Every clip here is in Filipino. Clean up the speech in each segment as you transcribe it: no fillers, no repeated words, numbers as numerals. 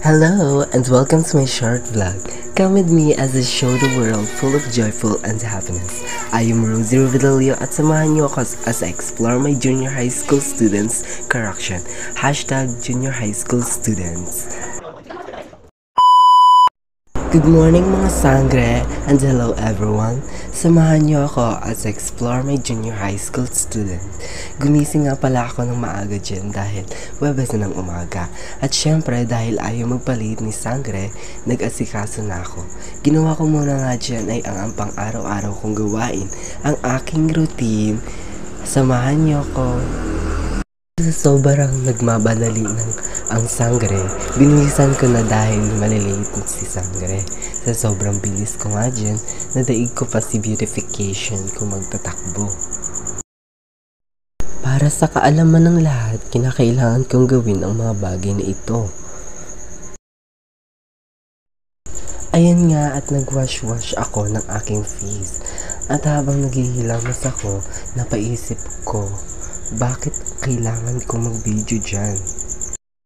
Hello and welcome to my short vlog. Come with me as I show the world full of joyful and happiness. I am Rosie Rovidalio at samahan niyo ako as I explore my junior high school students. Correction, hashtag junior high school students. Good morning mga sangre and hello everyone. Samahan niyo ako as I explore my junior high school student. Gumising nga pala ako ng maaga dyan dahil Webes na ng umaga. At syempre dahil ayaw magpalit ni sangre, nag-asikaso na ako. Ginawa ko muna nga dyan ay ang pang araw-araw kong gawain, ang aking routine. Samahan niyo ako. Sa sobrang nagmamadali ng ang sangre, binisan ko na dahil malilate si sangre. Sa sobrang bilis ko nga dyan, nadaig ko pa si beautification kung magtatakbo. Para sa kaalaman ng lahat, kinakailangan kong gawin ang mga bagay na ito. Ayan nga at nag-wash ako ng aking face. At habang naghihilamos ako, napaisip ko, bakit kailangan ko mag-video dyan?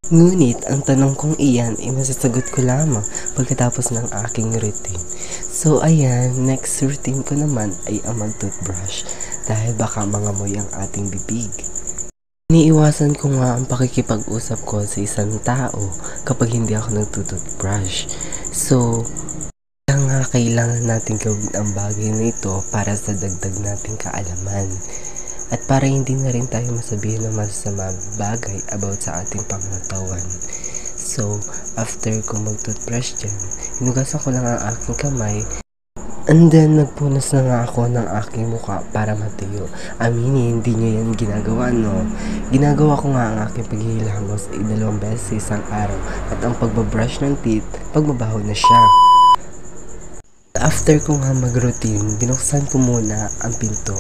Ngunit ang tanong kong iyan ay masasagot ko lamang pagkatapos ng aking routine. So ayan, next routine ko naman ay ang mag-toothbrush dahil baka mangamoy ang ating bibig. Iniiwasan ko nga ang pakikipag-usap ko sa isang tao kapag hindi ako nag-toothbrush. So, kaya nga kailangan natin gawin ang bagay na ito para sa dagdag nating kaalaman. At para hindi na rin tayo masabihin ng masasama bagay about sa ating pangangatawan. So, after ko mag-toothbrush dyan, hinugasan ko lang ang aking kamay. And then, nagpunas na nga ako ng aking muka para matuyo. Aminin, hindi nyo yan ginagawa, no? Ginagawa ko nga ang aking paghihilamos ay 2 beses sa isang araw. At ang pagbabrush ng teeth, pagbabaho na siya. After ko nga mag-routine, binuksan ko muna ang pinto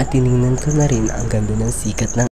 at tinignan ko na rin ang ganda ng sikat ng